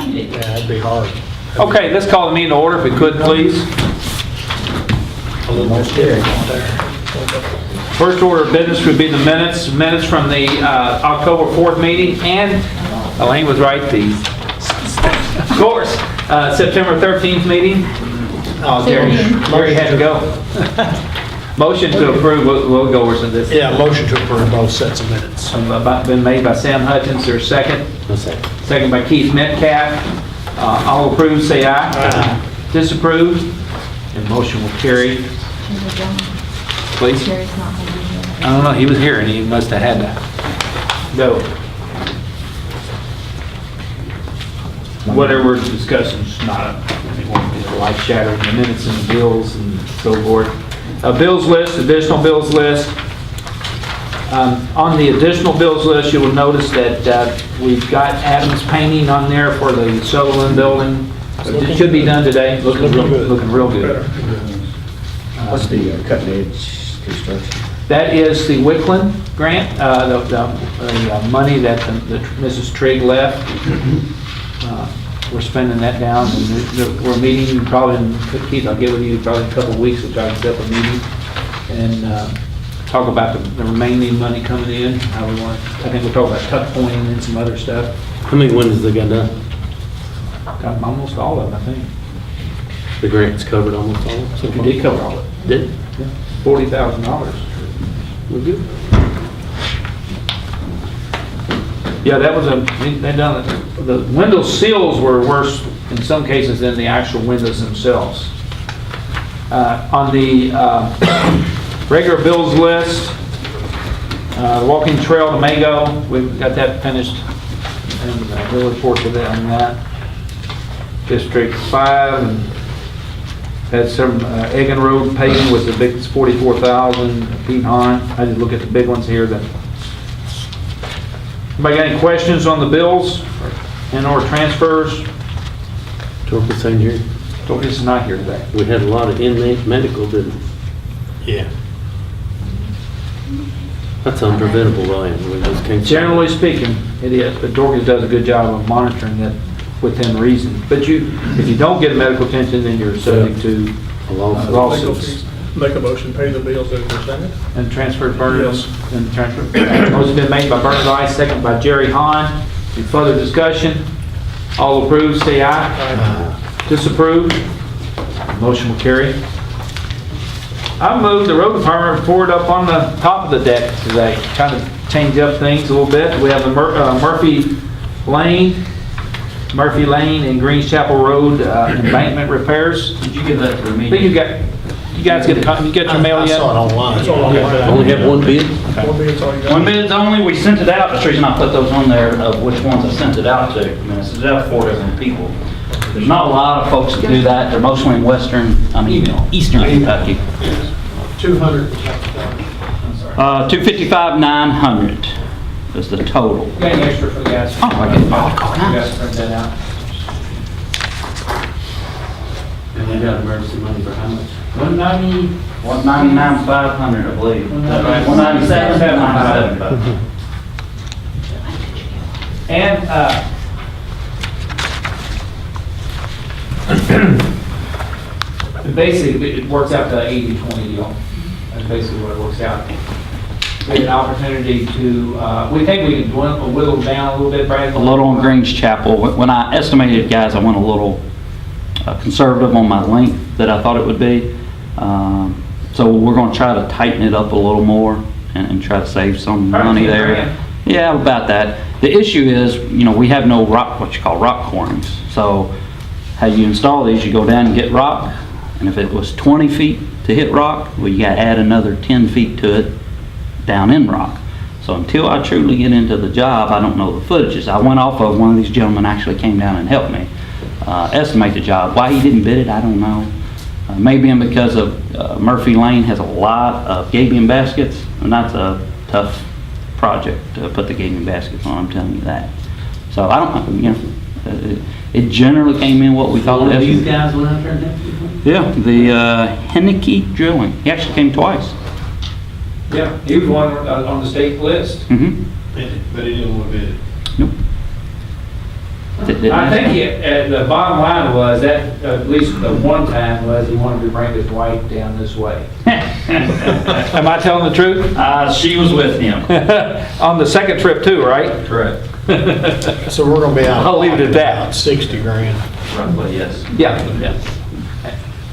Yeah, that'd be hard. Okay, let's call the meeting to order if we could, please. A little more scary. First order of business would be the minutes from the October 4th meeting, and Elaine was right, of course, September 13th meeting. Oh, Jerry had to go. Motion to approve, we'll go over some of this. Yeah, motion to approve both sets of minutes. Been made by Sam Hutchins, there's second. Second by Keith Metcalf. All approved, say aye. Aye. Disapproved, and motion will carry. Please. Jerry's not going to be here. I don't know, he was here and he must have had to go. Whatever we're discussing is not life shattering, the minutes and the bills and so forth. Bills list, additional bills list. On the additional bills list, you will notice that we've got Adams painting on there for the Sutherland building. It should be done today, looking real good. What's the cutting edge construction? That is the Wickland grant, the money that Mrs. Trigg left. We're spending that down, and we're meeting probably, Keith, I'll get with you probably in a couple of weeks, we'll try to set up a meeting and talk about the remaining money coming in, how we want, I think we'll talk about tuck pointing and some other stuff. How many windows they got done? Got almost all of them, I think. The grant's covered almost all of them? So if you did cover all of it. Did? Yeah, $40,000. We're good. Yeah, that was they done, the window seals were worse in some cases than the actual windows themselves. On the regular bills list, the walking trail to Mago, we've got that finished, and we'll report to that on that. District 5, and had some Egan Road paving was the big, 44,000. Pete Hahn, I did look at the big ones here. Anybody got any questions on the bills and/or transfers? Torpus ain't here. This is not here today. We had a lot of inmate medical, didn't we? Yeah. That's unpreventable, Ryan. We just can't. Generally speaking, it is, but Dorcas does a good job of monitoring that within reason. But if you don't get medical attention, then you're subject to lawsuits. Make a motion, pay the bills as presented. And transfer to Bernard. And transfer. Motion been made by Bernard Ice, second by Jerry Hahn. Any further discussion? All approved, say aye. Disapproved? Motion will carry. I moved the road department forward up on the top of the deck today, trying to change up things a little bit. We have the Murphy Lane and Greens Chapel Road embankment repairs. Did you give that to the I meeting? think you guys get your mail I yet? saw it online. It's all on there. Only have one bid? One bid's all you got. One bid's only, we sent it out, that's the reason I put those on there of which ones I sent it out to. I mean, I sent it out to 4 different people. There's not a lot of folks that do that, they're mostly in eastern Kentucky. 200. 255,900 is the total. You got any extra for the guys? Oh, I get, oh, You guys print that out. And they got emergency money for how much? 199,500, I believe. Is that right? 197,975. And basically, it works out to an 80-20 deal. That's basically what it works out. We had an opportunity to, we think we can whittle down a little bit, Brad. A little on Greens Chapel. When I estimated, guys, I went a little conservative on my length that I thought it would be. So we're going to try to tighten it up a little more and try to save some money there. Yeah, about that. The issue is, we have no rock, what you call rock cornings. So how you install these, you go down and get rock, and if it was 20 feet to hit rock, well, you got to add another 10 feet to it down in rock. So until I truly get into the job, I don't know the footages. I went off of one of these gentlemen actually came down and helped me estimate the job. Why he didn't bid it, I don't know. Maybe because of Murphy Lane has a lot of gabion baskets, and that's a tough project to put the gabion baskets on, I'm telling you that. So I don't know, it generally came in what we thought. One of these guys went out there and Yeah, the Henneke Drilling. He actually came twice. Yeah, he was one on the state list. Mm-hmm. But he didn't want to bid it. Nope. didn't I he? think the bottom line was that, at least the one time, was he wanted to bring his wife down this way. Am I telling the truth? She was with him. On the second trip too, right? Correct. So we're gonna be out. I'll leave it at that. About 60 grand. Roughly, yes. Yeah.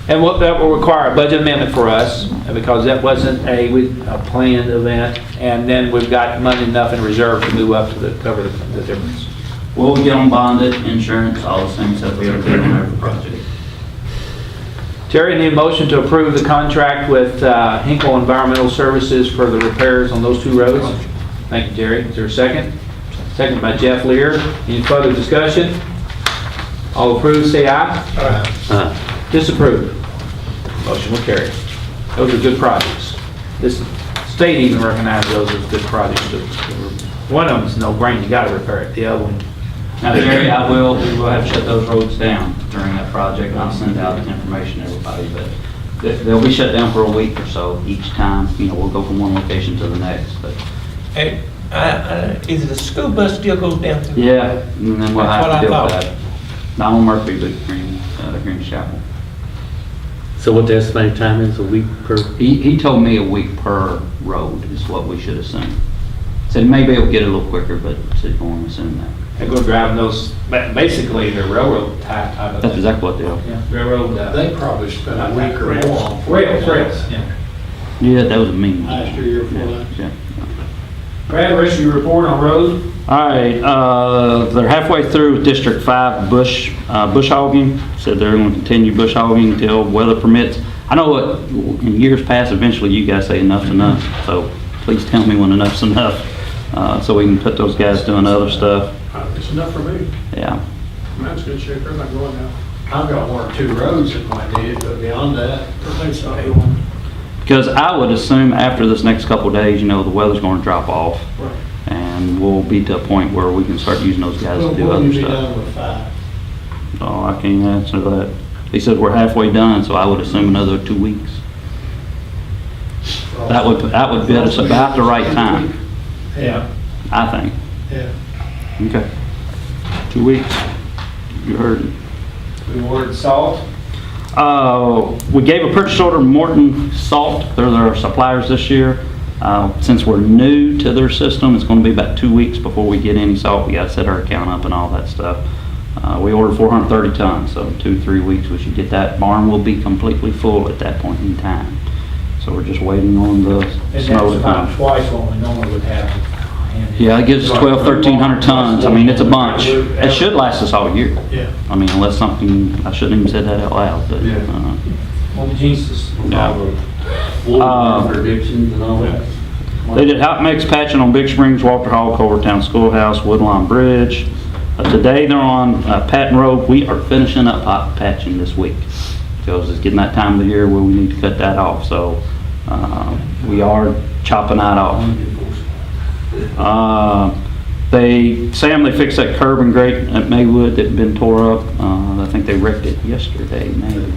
And that will require a budget amendment for us, because that wasn't a planned event, and then we've got money enough in reserve to move up to cover the difference. We'll get on bonded, insurance, all the things that we are doing on every project. Terry, need a motion to approve the contract with Hinkle Environmental Services for the repairs on those two roads? Thank you, Terry. Is there a second? Second by Jeff Lear. Any further discussion? All approved, say aye. Disapprove. Motion will carry. Those are good projects. This state even recognizes those as good projects. One of them's no brainer, you gotta repair it. The other one, Now, Jerry, we will have to shut those roads down during that project. I'll send out information to everybody, but they'll be shut down for a week or so each time. We'll go from one location to the next, but. Hey, is it a school bus still goes down to? Yeah, and then we'll That's have what to deal I with thought. that. Donald Murphy, but Green Chapel. So what the estimated time is, a week per? He told me a week per road is what we should assume. Said maybe it'll get a little quicker, but said going to assume that. they go driving those, basically they're railroad type of. That's exactly what they are. Yeah, railroad. They probably spent a week or more on. Rails, yeah. Yeah, that was a mean. Last year before that. Yeah. Brad, rest of your report on road? All right, they're halfway through with District 5 bush hogging. Said they're going to continue bush hogging until weather permits. I know what, in years past, eventually you guys say enough's enough, so please tell me when enough's enough, so we can put those guys doing other stuff. It's enough for me. Yeah. That's good shape, they're not going now. I've got 1 or 2 roads that might need it, but beyond that, Everything's not going. Because I would assume after this next couple of days, the weather's going to drop off, Right. and we'll be to a point where we can start using those guys to do when other you be stuff. done with 5? Oh, I can't answer that. He said we're halfway done, so I would assume another 2 weeks. That would be us about the right time, Yeah, I think. yeah. Okay. 2 weeks. You heard it. We ordered salt. We gave a purchase order to Morton Salt. They're their suppliers this year. Since we're new to their system, it's going to be about 2 weeks before we get any salt. We got to set our account up and all that stuff. We ordered 430 tons, so 2-3 weeks we should get that. Barn will be completely full at that point in time. So we're just waiting on the And snow that's to about come. twice what we normally would have. Yeah, it gives us 1,200 tons. I mean, it's a bunch. It should last us all year. Yeah. I mean, unless something, I shouldn't even said that out loud, but, Well, Jesus. Predictions and all that. they did hot mix patching on Big Springs, Walter Hall, Culvertown Schoolhouse, Woodlawn Bridge. Today they're on Patton Road. We are finishing up hot patching this week because it's getting that time of the year where we need to cut that off. So we are chopping that off. Sam, they fixed that curb and grate at Maywood that had been tore up. I think they wrecked it yesterday, maybe.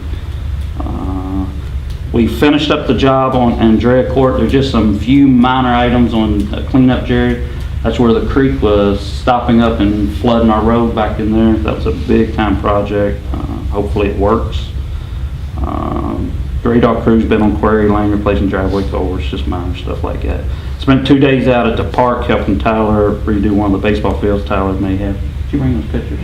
We finished up the job on Andrea Court. There's just some few minor items on cleanup, Jerry. That's where the creek was stopping up and flooding our road back in there. That was a big time project. Hopefully it works. Gray Dog crew's been on Quarry Lane replacing driveway culverts, just minor stuff like that. Spent 2 days out at the park helping Tyler redo one of the baseball fields Tyler may have. Did you bring those pictures?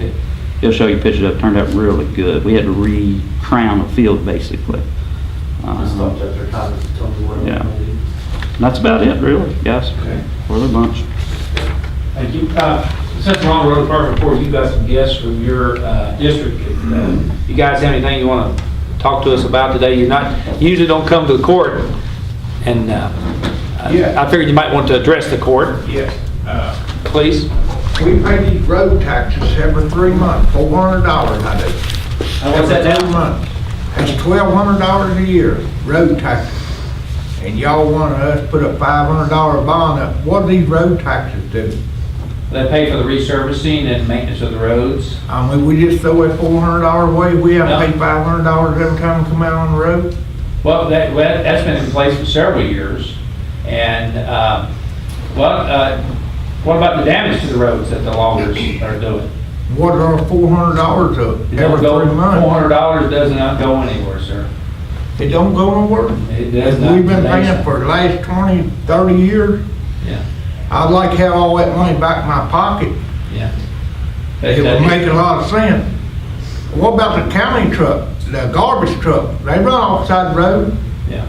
He'll show you pictures that turned out really good. We had to re-crown the field basically. Yeah. And that's about it really, guys. We're a bunch. Thank you. Since we're on road department report, you got some guests from your district. You guys have anything you want to talk to us about today? You usually don't come to the court, and I figured you might want to address the court. Yes. Please. We pay these road taxes every 3 months, $400 I do. What's that Every 3 now? months. That's $1,200 a year, road taxes. And y'all want us to put a $500 bond up. What do these road taxes do? They pay for the resurfacing and maintenance of the roads. I mean, we just throw that $400 away, we have No. to pay $500 every time we come out on the road? Well, that's been in place for several years. And, what about the damage to the roads that the loggers are doing? What are $400 of You don't every go, 3 months? $400 does not go anywhere, sir. It don't go nowhere. It does not. We've been paying for the last 20, 30 years. Yeah, I'd like to have all that money back in my pocket. yeah. It would make a lot of sense. What about the county truck, the garbage truck? They run off the side of the road. Yeah.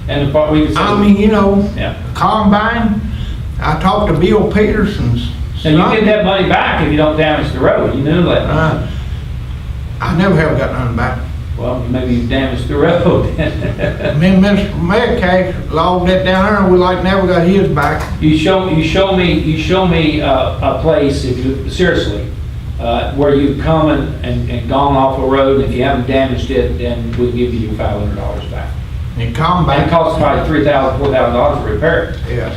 And the part we can say. I mean, you know, Yeah. combine. I talked to Bill Peterson's And you son. get that money back if you don't damage the road, you knew that. I never have got nothing back. Well, maybe you damaged the road. Me and Mr. Metcalf logged that down there and we like never got his back. You show me a place, if you, seriously, where you've come and gone off a road, and if you haven't damaged it, then we'll give you your $500 back. And And it combine, costs probably $3,000, $4,000 to repair it. yeah.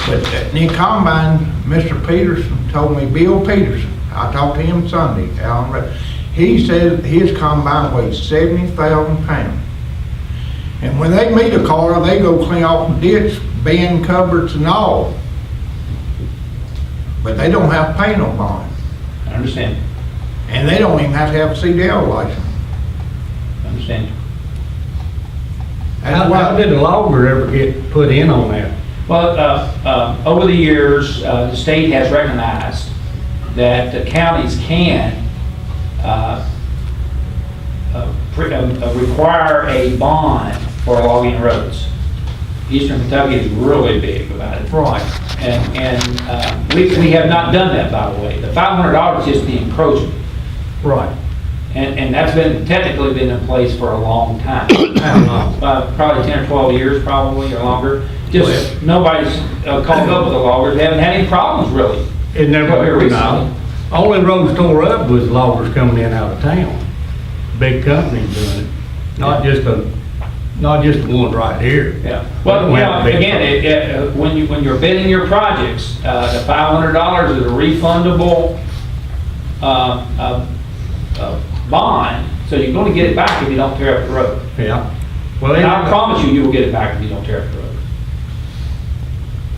But in combine, Mr. Peterson told me, Bill Peterson, I talked to him Sunday, Alan, but he said his combine weighs 70,000 pounds. And when they meet a car, they go clean off the ditch, bend cupboards and all. But they don't have to pay no bond. I understand, And they don't even have to have a CDL license. I understand. That's How why, did the logger ever get put in on that? Well, over the years, the state has recognized that the counties can require a bond for logging roads. Eastern Kentucky is really big about it. right. And we have not done that, by the way. The $500 is the encroachment. Right. And that's technically been in place for a long time. Probably 10 or 12 years, probably, or longer. Just, nobody's called up with the loggers. They haven't had any problems, really. It never, Here recently. no. Only roads tore up was loggers coming in out of town. Big companies doing it, not just the ones right here. Yeah. Well, We have a big again, when you're bidding your projects, the $500 is a refundable bond, so you're going to get it back if you don't tear up the road. Yeah. Well, And I promise you, you will get it back if you don't tear up the road.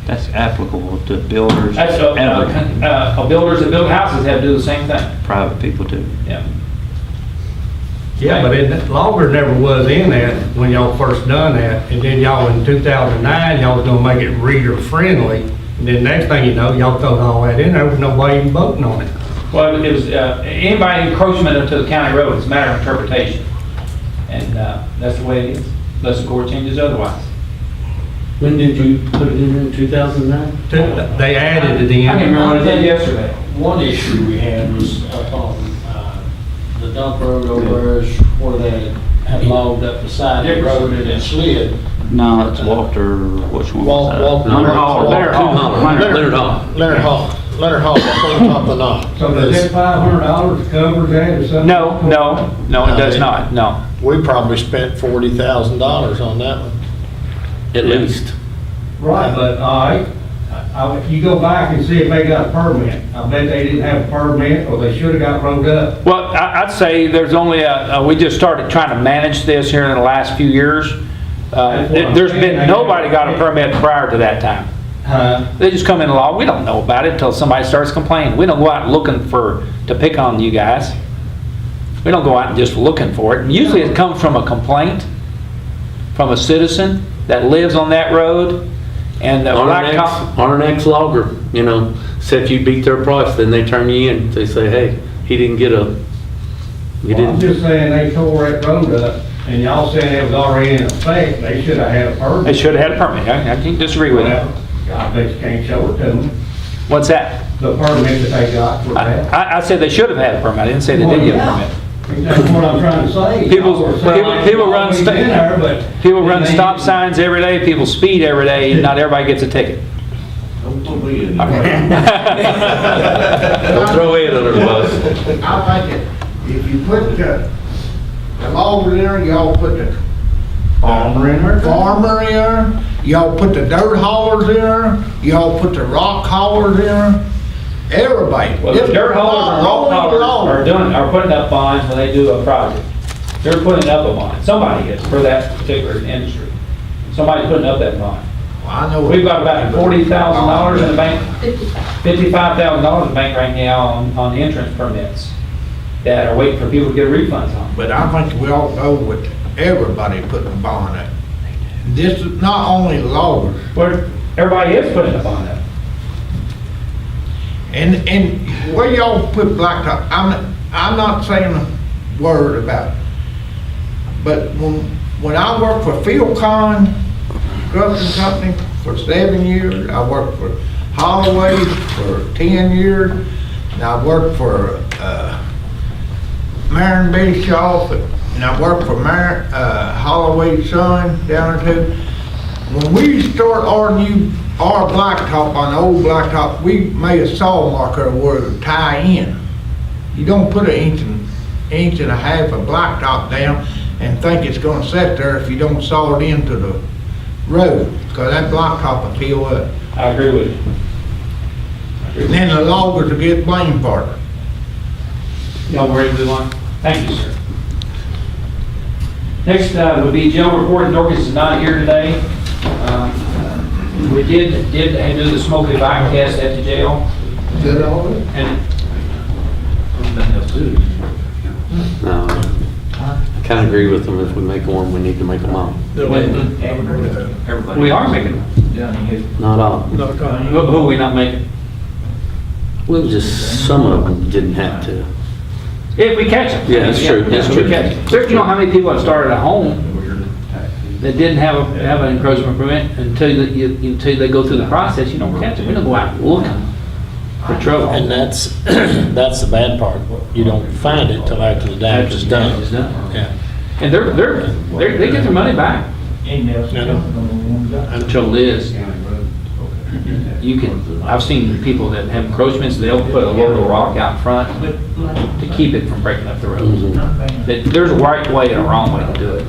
That's applicable to builders That's, and builders that build houses have to do the same thing. private people too. Yeah. yeah, but logger never was in that when y'all first done that. And then y'all in 2009, y'all was gonna make it reader friendly. And then next thing you know, y'all throw all that in there with nobody even voting on it. Well, it was, anybody encroachment into the county road, it's a matter of interpretation. And that's the way it is, unless the court changes otherwise. When did you put it in 2009? They added it I in. can remember what I did yesterday. One issue we had was up on the dump road over there where they had logged up the side of the road and it slid. No, it's Walter, which one was that? Leonard Hall. Leonard Hall. Leonard Hall. Leonard Hall, Leonard Hall, up on top of the knob. So does that $500 cover that or something? No, it does not, no. We probably spent $40,000 on that one. At least. Right, but, all right, you go back and see if they got a permit. I bet they didn't have a permit, or they should've got rode up. Well, I'd say there's only we just started trying to manage this here in the last few years. There's been, nobody got a permit prior to that time. They just come in law, we don't know about it until somebody starts complaining. We don't go out looking to pick on you guys. We don't go out and just looking for it. And usually it comes from a complaint from a citizen that lives on that road, and the blacktop. On an ex-logger, you know, say if you beat their price, then they turn you in. They say, hey, he didn't get a, you Well, I'm didn't. just saying they tore that road up, and y'all saying it was already in effect, they should've had a permit. They should have had a permit. I can't disagree with Well, you. I bet you can't show it to them, What's that? the permit that they got for that. I said they should have had a permit. I didn't say they didn't get a permit. That's what I'm trying to say. People Y'all run always been there, but- People run stop signs every day, people speed every day, and not everybody gets a ticket. Don't throw it under the bus. I think if you put the logger in there, y'all put the Farmer in there? farmer in there, y'all put the dirt haulers in there, y'all put the rock haulers in there, everybody. Well, the dirt haulers and rock haulers are putting up bonds when they do a project. They're putting up a bond. Somebody is for that particular industry. Somebody's putting up that bond. I know. We've got about $40,000 in the bank, 55. $55,000 in the bank right now on insurance permits that are waiting for people to get refunds on. But I think we all know with everybody putting a bond up. This is not only loggers. Where everybody is putting a bond up. And where y'all put blacktop, I'm not saying a word about it. But when I worked for Philcon Construction Company for 7 years, I worked for Holloway for 10 years, and I worked for Marion Bischoff, and I worked for Holloway's son down there too. When we start our blacktop on the old blacktop, we made a saw marker where to tie in. You don't put an inch and a half of blacktop down and think it's gonna sit there if you don't saw it into the road, because that blacktop will fill up. I agree with you. And then the loggers will get blamed for it. Y'all ready to move on? Thank you, sir. Next would be jail report. Dorcas is not here today. We did do the smoke evac test at the jail. Did all of it? And No, I kind of agree with them. If we make one, we need to make them all. we are making, Not all. who are we not making? Well, just some of them didn't have to. If we catch them. Yeah, that's true, that's if we true. catch them. Sir, you know how many people have started at home that didn't have an encroachment permit until they go through the process, you don't catch them. We don't go out looking for trouble. And that's the bad part. You don't find it till after the damage is done. Yeah. And they get their money back. Until Liz, I've seen people that have encroachments, they'll put a load of rock out front to keep it from breaking up the roads. There's a right way and a wrong way to do it.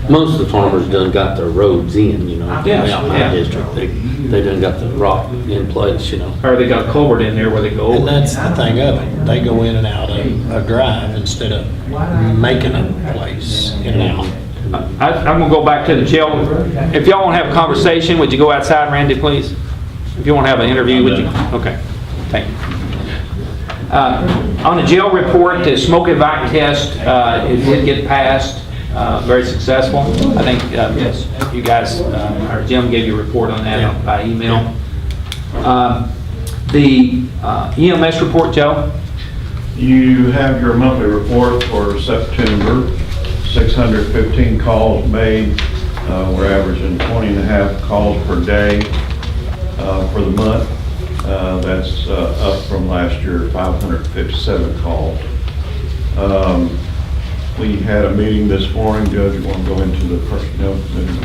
Most of the farmers done got their roads in, Yeah, out my yeah. district. They done got the rock in place, Or they got a culvert in there where they go And over. that's the thing of it. They go in and out of a drive instead of making a place in and out. I'm gonna go back to the jail. If y'all wanna have a conversation, would you go outside, Randy, please? If you wanna have an interview, would you? Okay, thank you. On the jail report, the smoke evac test, it did get passed, very successful. I think you guys, or Jim gave you a report on that by email. The EMS report, Joe? You have your monthly report for September, 615 calls made. We're averaging 20 and a half calls per day for the month. That's up from last year, 557 calls. We had a meeting this morning. Judge, you want to go into the personnel committee?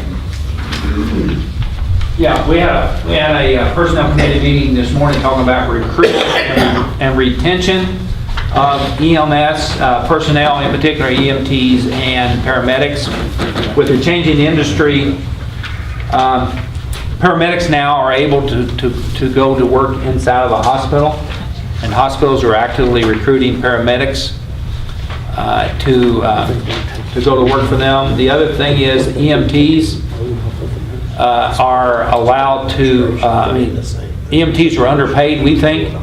Yeah, we had a personnel committee meeting this morning talking about recruitment and retention of EMS personnel, in particular EMTs and paramedics. With the changing industry, paramedics now are able to go to work inside of a hospital, and hospitals are actively recruiting paramedics to go to work for them. The other thing is EMTs are allowed to, EMTs are underpaid, we think.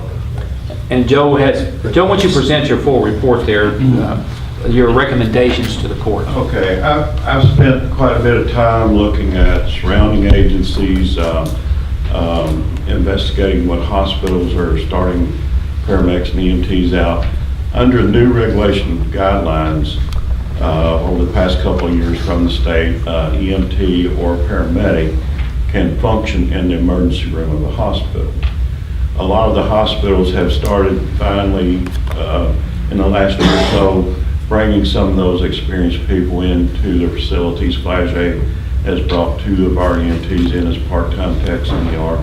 And Joe, why don't you present your full report there, your recommendations to the court? Okay, I've spent quite a bit of time looking at surrounding agencies, investigating what hospitals are starting paramedics and EMTs out. Under new regulation guidelines over the past couple of years from the state, EMT or paramedic can function in the emergency room of a hospital. A lot of the hospitals have started finally in the last year or so bringing some of those experienced people into their facilities. Flagey has brought 2 of our EMTs in as part-time techs in the ER.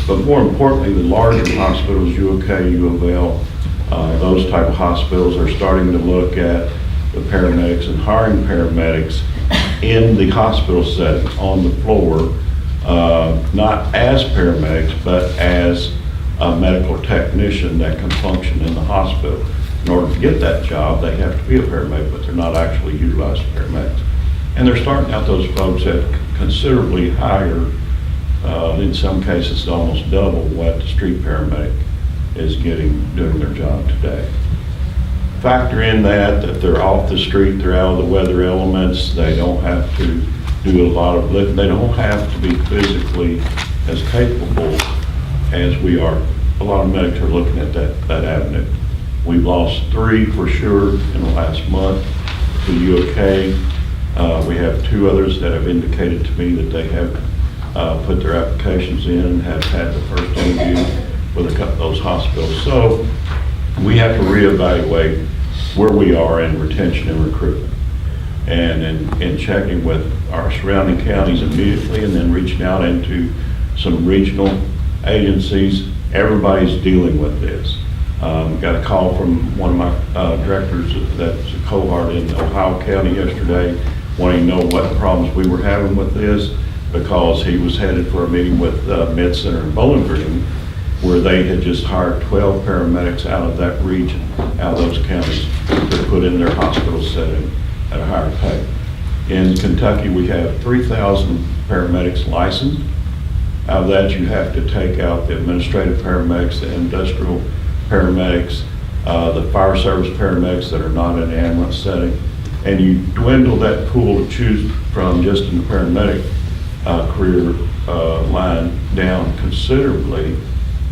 But more importantly, the larger hospitals, UK, U of L, those type of hospitals are starting to look at the paramedics and hiring paramedics in the hospital setting, on the floor, not as paramedics, but as a medical technician that can function in the hospital. In order to get that job, they have to be a paramedic, but they're not actually utilized paramedics. And they're starting out those folks at considerably higher In some cases, almost double what the street paramedic is getting doing their job today. Factor in that they're off the street, they're out of the weather elements, they don't have to do a lot of lifting, they don't have to be physically as capable as we are. A lot of medics are looking at that avenue. We've lost 3 for sure in the last month to UK. We have 2 others that have indicated to me that they have put their applications in and have had the first interview with a couple of those hospitals. So we have to reevaluate where we are in retention and recruitment. And in checking with our surrounding counties immediately and then reaching out into some regional agencies, everybody's dealing with this. Got a call from one of my directors that's a cohort in Ohio County yesterday, wanting to know what problems we were having with this, because he was headed for a meeting with Med Center in Bowling Green, where they had just hired 12 paramedics out of that region, out of those counties, to put in their hospital setting at a higher pay. In Kentucky, we have 3,000 paramedics licensed. Out of that, you have to take out the administrative paramedics, the industrial paramedics, the fire service paramedics that are not in an ambulance setting, and you dwindle that pool to choose from just in the paramedic career line down considerably,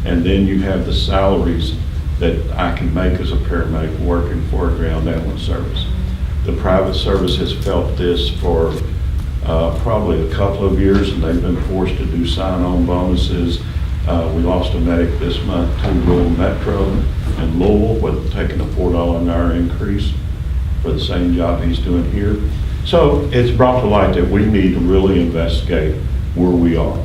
and then you have the salaries that I can make as a paramedic working for a ground ambulance service. The private service has felt this for probably a couple of years, and they've been forced to do sign-on bonuses. We lost a medic this month to Louisville Metro in Louisville with taking a $4 an hour increase for the same job he's doing here. So it's brought to light that we need to really investigate where we are.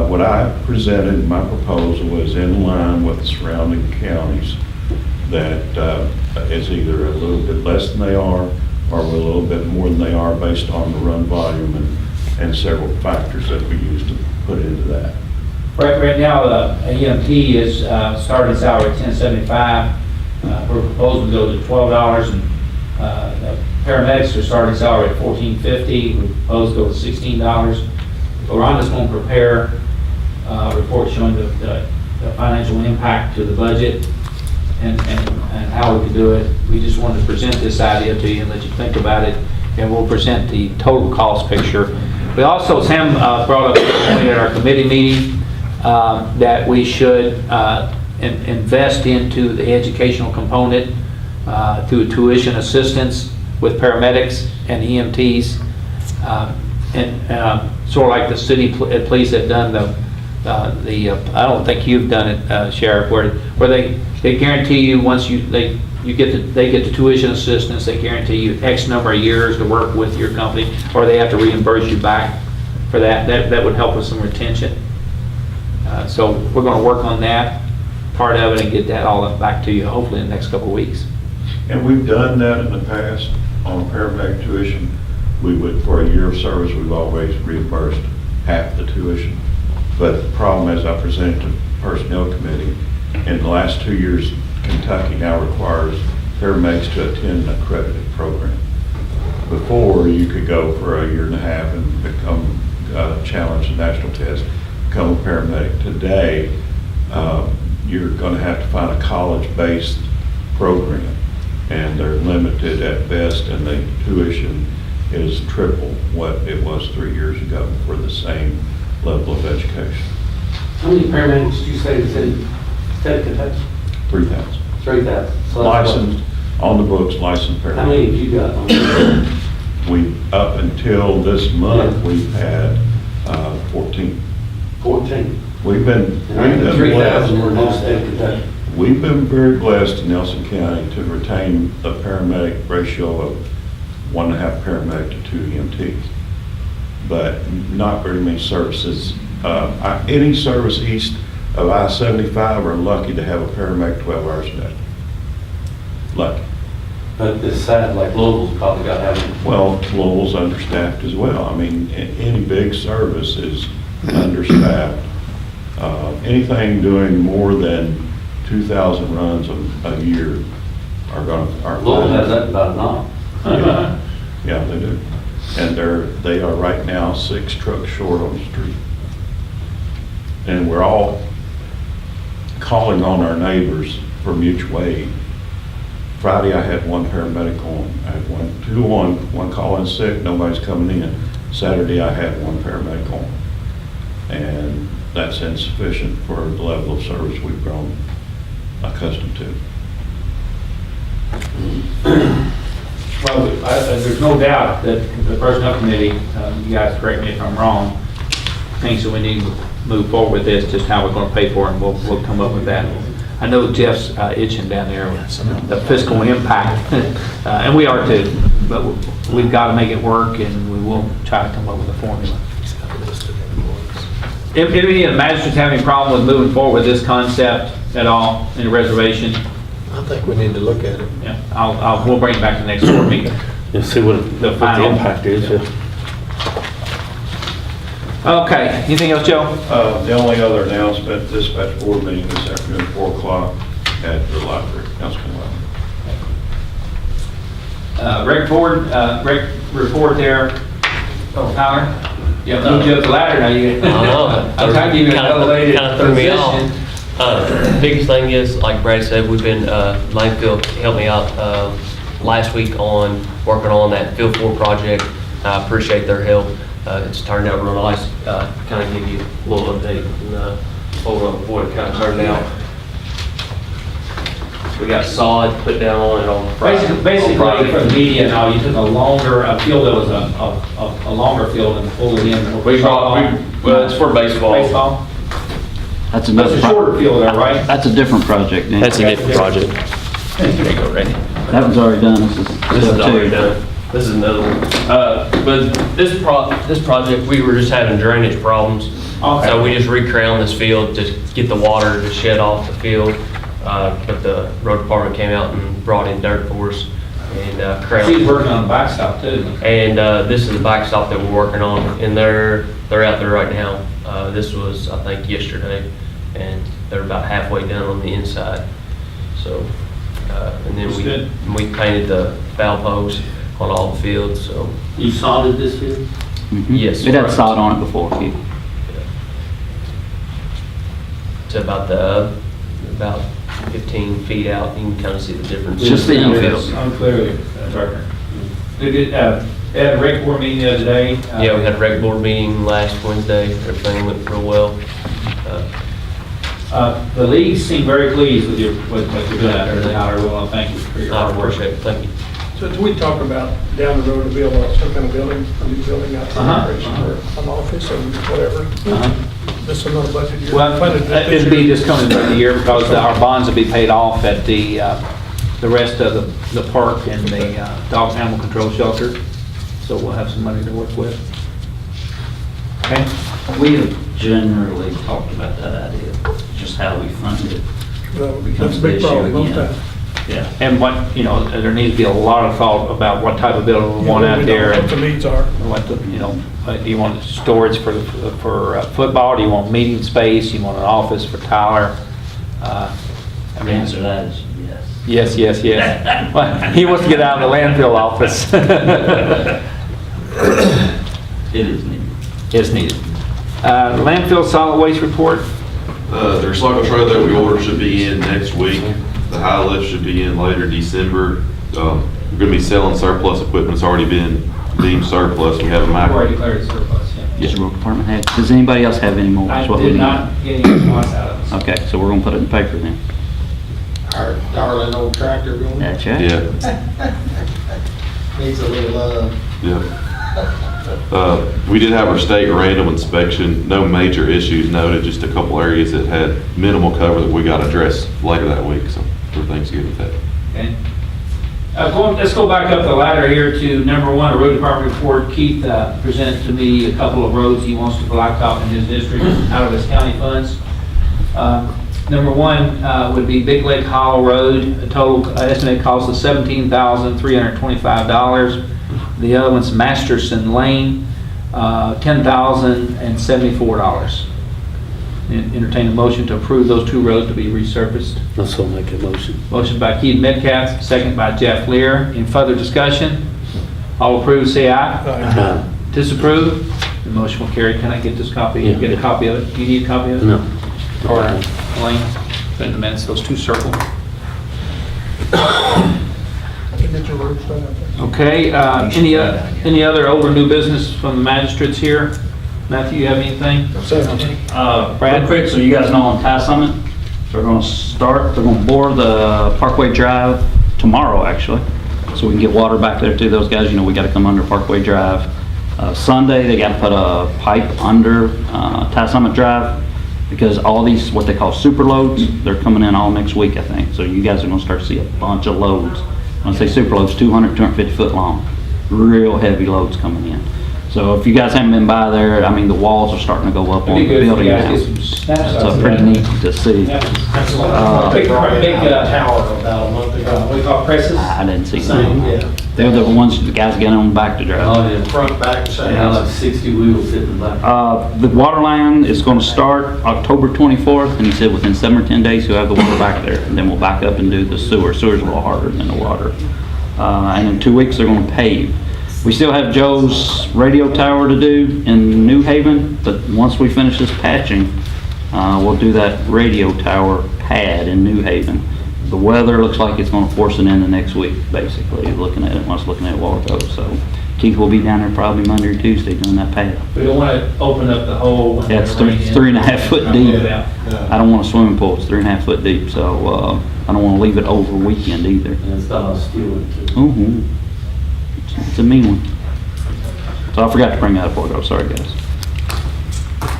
What I presented in my proposal is in line with the surrounding counties, that is either a little bit less than they are or a little bit more than they are based on the run volume and several factors that we use to put into that. Right now, the EMT is starting salary at $10.75. We're proposing to go to $12, and the paramedics are starting salary at $14.50. We propose to go to $16. But Rhonda's going to prepare a report showing the financial impact to the budget and how we can do it. We just wanted to present this idea to you and let you think about it, and we'll present the total cost picture. We also, Sam brought up at our committee meeting, that we should invest into the educational component through tuition assistance with paramedics and EMTs, and sort of like the city police have done I don't think you've done it, Sheriff, where they guarantee you once they get the tuition assistance, they guarantee you X number of years to work with your company, or they have to reimburse you back for that. That would help with some retention. So we're going to work on that part of it and get that all back to you hopefully in the next couple of weeks. And we've done that in the past on paramedic tuition. We would, for a year of service, we've always reimbursed half the tuition. But the problem, as I presented to the Personnel Committee, in the last 2 years, Kentucky now requires paramedics to attend an accredited program. Before, you could go for a year and a half and become challenge the national test, become a paramedic. Today, you're going to have to find a college-based program, and they're limited at best, and the tuition is triple what it was 3 years ago for the same level of education. How many paramedics did you say is in state of Kentucky? 3,000. 3,000. So Licensed, on the books, licensed paramedics. how many have you got on? Up until this month, we've had 14. 14. We've been 3,000 were in the state of Kentucky. We've been very blessed in Nelson County to retain a paramedic ratio of 1.5 paramedic to 2 EMTs. But not very many services. Any service east of I-75 are lucky to have a paramedic 12 hours a day. Lucky. But it's sad, like Louisville's probably got to have. Well, Louisville's understaffed as well. I mean, any big service is understaffed. Anything doing more than 2,000 runs a year are Louisville has that about enough. Yeah, they do. And they are right now 6 trucks short on the street. and we're all calling on our neighbors for mutual aid. Friday, I had one paramedic on. I had two on, one calling sick, nobody's coming in. Saturday, I had one paramedic on. And that's insufficient for the level of service we've grown accustomed to. Well, there's no doubt that the Personnel Committee, you guys correct me if I'm wrong, thinks that we need to move forward with this, just how we're going to pay for it, and we'll come up with that. I know Jeff's itching down there with the fiscal impact, and we are too, but we've got to make it work, and we will try to come up with a formula. If any of the magistrates have any problem with moving forward with this concept at all, any reservation, I think we need to look at it. yeah, we'll bring it back to the next board meeting. You'll see what the final impact is. Yeah. Okay, anything else, Joe? The only other announcement, dispatch board meeting this afternoon, 4 o'clock at the library, Councilman Library. Rec report there. Oh, Tyler? You have moved you up the ladder now. You. I know. I'm trying to give you an elevated Kind of threw me position. off. Biggest thing is, like Brad said, we've been, Langfield helped me out last week on working on that Field 4 project. I appreciate their help. It's turned out real nice. Kind of give you a little update and hold on before it kind of turned out. We got sod put down on it on Friday. Basically, for the media and all, you took a field that was a longer field and pulled it in. Well, it's for baseball. Baseball? That's That's another. a shorter field there, right? That's a different project, then. That's a different project. There you go, Randy. That one's already done. This is This is step already two. done. This is another one. But this project, we were just having drainage problems. Okay. So we just recrowned this field to get the water to shed off the field. But the road department came out and brought in dirt for us and crowned. She's working on the backstop too. And this is the backstop that we're working on, and they're out there right now. This was, I think, yesterday, and they're about halfway done on the inside. So, and then we painted the foul posts on all the fields. So You sodded this field? Mhm. Yes. It had sod on it before, Keith. it's about 15 feet out. You can kind of see the difference. Just the infield. Unclearly, Turner. Did had a rec board meeting the other day. Yeah, we had a rec board meeting last Wednesday. Everything went real well. The league seemed very pleased with what you're doing out there, Tyler. Well, thank you for your I hard work. appreciate it. Thank you. So we talked about down the road to build some kind of building, a new building out there, or an office or whatever. This is another budget year. Well, Funded this it'd be year. this coming year because our bonds will be paid off at the rest of the park and the dog animal control shelter. So we'll have some money to work with. Okay? We have generally talked about that idea, just how we fund it. Well, becomes That's a big the issue problem most again. times. Yeah. And what, there needs to be a lot of thought about what type of building we want out there. What the needs are. What the, do you want storage for football? Do you want meeting space? You want an office for Tyler? The answer to that is yes. Yes. Well, he wants to get out of the landfill office. It is needed. It's needed. Landfill solid waste report? The recycle trailer that we ordered should be in next week. The high lift should be in later December. We're gonna be selling surplus equipment. It's already been deemed surplus. We have a Already macro. declared surplus, yeah. Does the road department have, does anybody else have any more? I That's what we did need. not get any response out of this. Okay, so we're gonna put it in the paper then. Our darling old tractor going. That's right. Yeah, Needs a little love. yeah. We did have our state random inspection. No major issues noted, just a couple areas that had minimal cover that we got addressed later that week, so everything's good with that. Okay. Let's go back up the ladder here to number one, a road department report. Keith presented to me a couple of roads he wants to blacktop in his district out of his county funds. Number one would be Big Lake Hollow Road, a total estimated cost of $17,325. The other one's Masterson Lane, $10,074. Entertain a motion to approve those two roads to be resurfaced. Let's go make a motion. Motion by Keith Metcalf, second by Jeff Lear. In further discussion, all approve, say aye. Uh, Disapprove, The motion will carry. Can I get this copy? Yeah. Get a copy of it? Do you need a copy of it? No. Or Elaine, put in the minutes, those two circled. Okay, any other old or new business from the magistrates here? Matthew, you have anything? Brad, quick, so you guys know on Ty Summit, they're gonna bore the Parkway Drive tomorrow, actually. So we can get water back there to those guys, we gotta come under Parkway Drive. Sunday, they gotta put a pipe under Ty Summit Drive, because all these, what they call super loads, they're coming in all next week, I think. So you guys are gonna start to see a bunch of loads. When I say super loads, 200, 250 foot long, real heavy loads coming in. So if you guys haven't been by there, I mean, the walls are starting to go up on the It'd be good if building you guys now. get some snapshots. So pretty neat to see. Big Tower about a month ago. what we call presses. I didn't see Same, them. yeah. They're the ones the guys get on back to drive. Oh, yeah. Front, back, same. Yeah, like 60 wheels sitting back. The water line is going to start October 24th, and he said within 7 or 10 days he'll have the water back there, and then we'll back up and do the sewer. Sewer's a little harder than the water. And in 2 weeks they're going to pave. We still have Joe's radio tower to do in New Haven, but once we finish this patching, we'll do that radio tower pad in New Haven. The weather looks like it's going to force it in the next week, basically, looking at it, once looking at it a while ago. So Keith will be down there probably Monday or Tuesday doing that pad. We don't want to open up the hole. Yeah, it's 3.5 foot deep. I don't want a swimming pool, it's 3.5 foot deep, so I don't want to leave it over weekend either. And it's not a steel too. Mm-hmm. It's a mean one. So I forgot to bring that up before I go, sorry guys.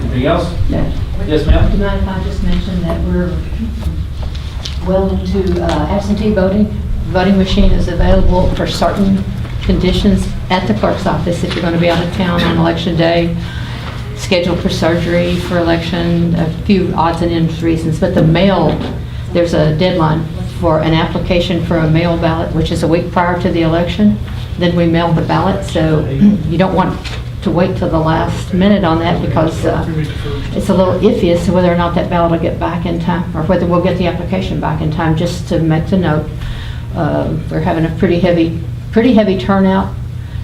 Anything else? Yeah. Yes, ma'am? Do you mind if I just mention that we're well into absentee voting? Voting machine is available for certain conditions at the clerk's office if you're going to be out of town on election day, scheduled for surgery for election, a few odds and ends reasons. But the mail, there's a deadline for an application for a mail ballot, which is a week prior to the election. Then we mail the ballot, so you don't want to wait till the last minute on that because it's a little iffy as to whether or not that ballot will get back in time, or whether we'll get the application back in time. Just to make the note, we're having a pretty heavy turnout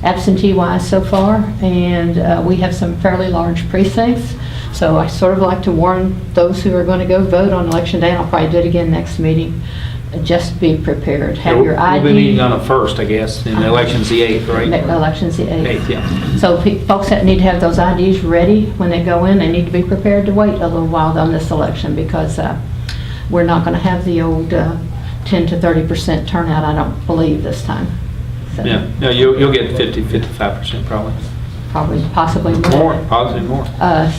absentee-wise so far, and we have some fairly large precincts. So I sort of like to warn those who are going to go vote on election day, and I'll probably do it again next meeting. Just be prepared. Have your ID. We'll be meeting on the 1st, I guess, and the election's the 8th, right? Election's the 8th. 8th, yeah. So folks that need to have those IDs ready when they go in, they need to be prepared to wait a little while on this election because we're not going to have the old 10 to 30% turnout, I don't believe, this time. So Yeah, no, you'll get 50, 55% probably. Probably, possibly more. More, possibly more.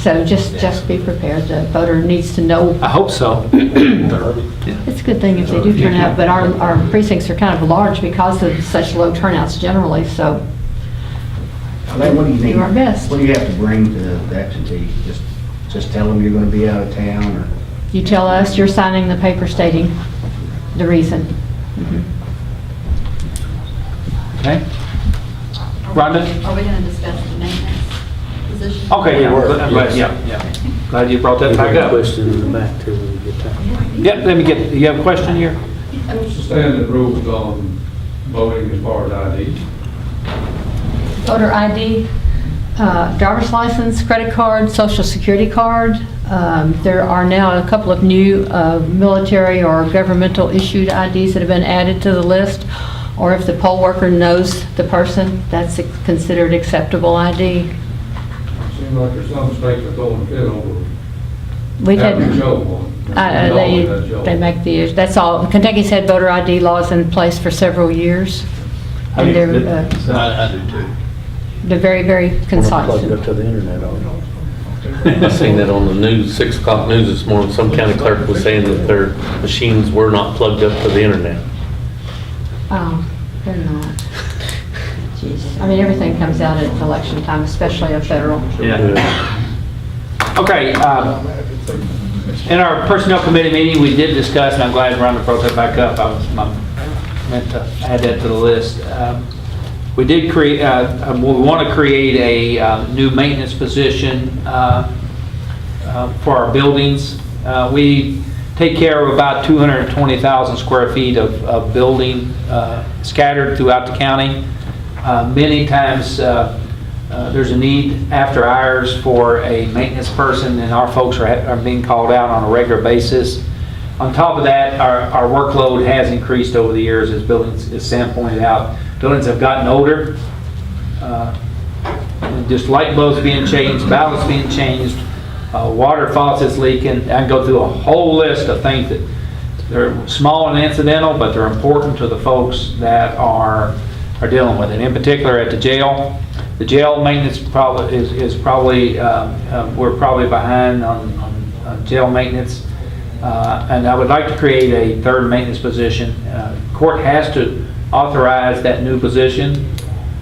So just be prepared. The voter needs to know. I hope so. It's a good thing if they do turn out, but our precincts are kind of large because of such low turnouts generally, so What do you need? do our best. What do you have to bring to the absentee? Just tell them you're going to be out of town, or? You tell us you're signing the paper stating the reason. Mhm. Okay. Rhonda? Are we going to discuss the maintenance position? Okay, yeah, I'm glad, yeah. Glad you brought that There's back a up. question in the back too when we get that. Yeah, let me get, you have a question here? What's the standard rules on voting as far as ID? Voter ID, driver's license, credit card, social security card. There are now a couple of new military or governmental issued IDs that have been added to the list. Or if the poll worker knows the person, that's considered acceptable ID. Seems like there's some states that don't fit over. We've had, having to show one. they make the, that's all. Kentucky's had voter ID laws in place for several years. And they're I do too. they're very, very concise. Plugged up to the internet already. I seen that on the news, 6 o'clock news this morning. Some county clerk was saying that their machines were not plugged up to the internet. Oh, they're not. Jeez. I mean, everything comes out at election time, especially a federal. Yeah. Okay, in our personnel committee meeting, we did discuss, and I'm glad Rhonda brought that back up. I meant to add that to the list. We did create, we want to create a new maintenance position for our buildings. We take care of about 220,000 square feet of building scattered throughout the county. Many times There's a need after hours for a maintenance person, and our folks are being called out on a regular basis. On top of that, our workload has increased over the years, as buildings, as Sam pointed out. Buildings have gotten older. Just light bulbs being changed, ballasts being changed, water faucets leaking. I can go through a whole list of things that they're small and incidental, but they're important to the folks that are dealing with it. In particular, at the jail maintenance probably is probably we're probably behind on jail maintenance, and I would like to create a third maintenance position. Court has to authorize that new position,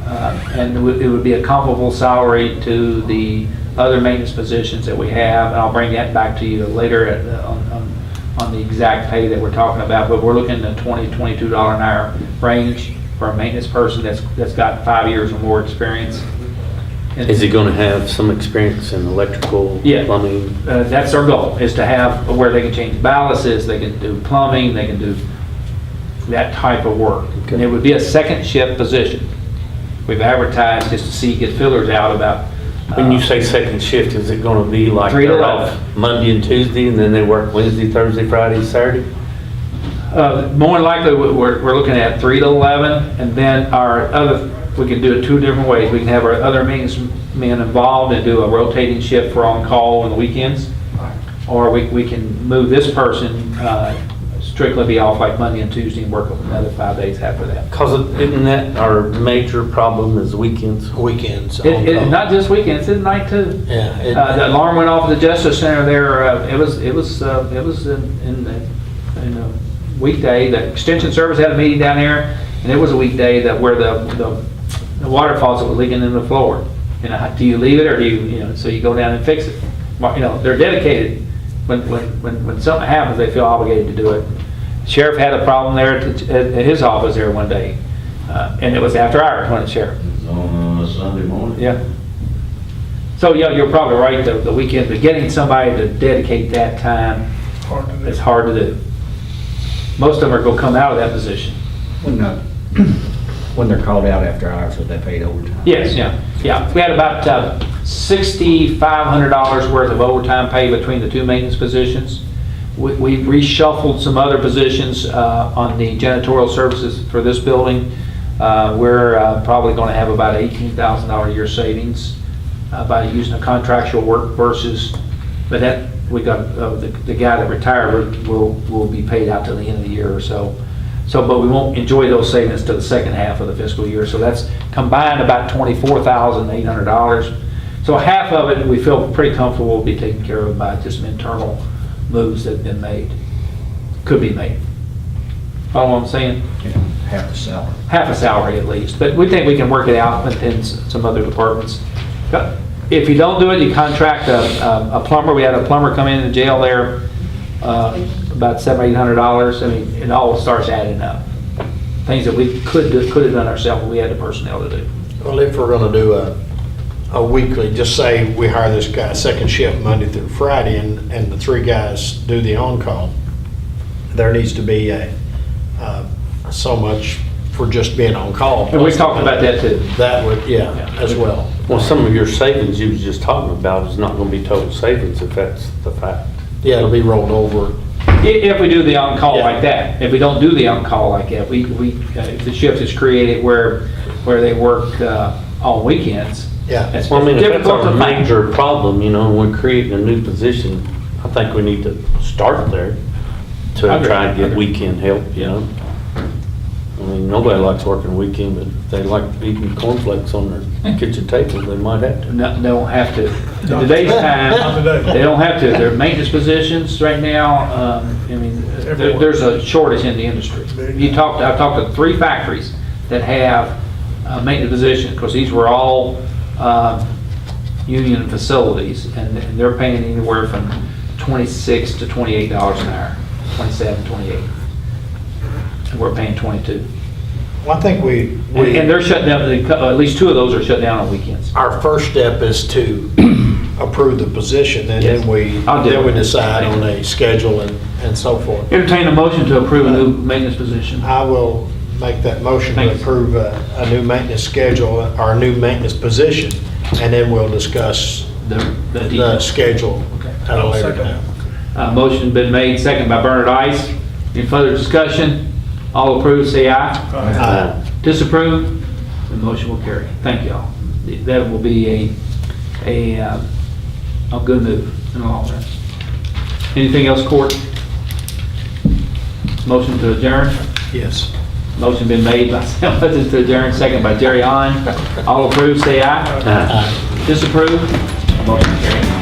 and it would be a comparable salary to the other maintenance positions that we have, and I'll bring that back to you later on the exact pay that we're talking about, but we're looking at $20, $22 an hour range for a maintenance person that's got 5 years or more experience. Is he going to have some experience in electrical, Yeah. plumbing? That's our goal, is to have where they can change ballasts, they can do plumbing, they can do that type of work. Okay. And it would be a second shift position. We've advertised just to see, get fillers out about. When you say second shift, is it going to be like 3 to they're 11. off Monday and Tuesday, and then they work Wednesday, Thursday, Friday, Saturday? More than likely, we're looking at 3 to 11, and then we can do it 2 different ways. We can have our other maintenance men involved and do a rotating shift for on-call on the weekends, or we can move this person, strictly be off like Monday and Tuesday and work another 5 days after that. Because isn't that our major problem is weekends? Weekends. Not just weekends, it's night too. Yeah. The alarm went off at the Justice Center there. It was in a weekday. The extension service had a meeting down there, and it was a weekday that where the water faucet was leaking in the floor. Do you leave it or do you so you go down and fix it? They're dedicated. When something happens, they feel obligated to do it. Sheriff had a problem there at his office there one day, and it was after hours when the sheriff. On Sunday morning. Yeah. So yeah, you're probably right. The weekend, but getting somebody to dedicate that time is hard to do. Most of them are going to come out of that position. When they're called out after hours, are they paid overtime? Yes, yeah. We had about $6,500 worth of overtime pay between the 2 maintenance positions. We reshuffled some other positions on the janitorial services for this building. We're probably going to have about $18,000 a year savings by using a contractual work versus, but that we got the guy that retired will be paid out till the end of the year or so. But we won't enjoy those savings till the second half of the fiscal year. So that's combined about $24,800. So half of it we feel pretty comfortable will be taken care of by just some internal moves that have been made, could be made. Follow what I'm saying? Yeah, half the salary. Half a salary at least, but we think we can work it out within some other departments. If you don't do it, you contract a plumber. We had a plumber come in the jail there, about $700-800. I mean, it all starts adding up. Things that we could have done ourselves, but we had the personnel to do. Well, if we're gonna do a weekly, just say we hire this guy second shift Monday through Friday, and the 3 guys do the on-call, there needs to be so much for just being on call. And we talked about that too. That would, yeah, as well. Well, some of your savings you was just talking about is not going to be total savings if that's the fact. Yeah, it'll be rolled over. If we do the on-call Yeah. like that. If we don't do the on-call like that, if the shift is created where they work on weekends. Yeah. It's Well, I mean, if that's difficult our to find. major problem, and we're creating a new position, I think we need to start there to I agree. try and get weekend help, I mean, nobody likes working weekend, but if they like eating cornflakes on their kitchen table, they might have to. No, they don't have to. In today's time, they don't have to. They're maintenance positions right now. I mean, there's a shortage in the industry. I've talked to 3 factories that have maintenance positions, because these were all union facilities, and they're paying anywhere from $26 to $28 an hour, 27, 28. And we're paying 22. Well, I think And they're shut down, at least 2 of those are shut down on weekends. our first step is to approve the position, and Yes. then we decide on a schedule and so forth. Entertain a motion to approve a new maintenance position. I will make that motion to Thanks. approve a new maintenance schedule, or a new maintenance position and then we'll discuss The the details. schedule at a later Second. time. Motion been made, second by Bernard Ice. Any further discussion? All approve, say aye. Disapprove? The motion will carry. Thank you all. That will be a good move in the long run. Anything else, court? Motion to adjourn? Yes. Motion been made by Sam Hudson to adjourn, second by Jerry Hahn. All approve, say aye. Disapprove? Motion carried.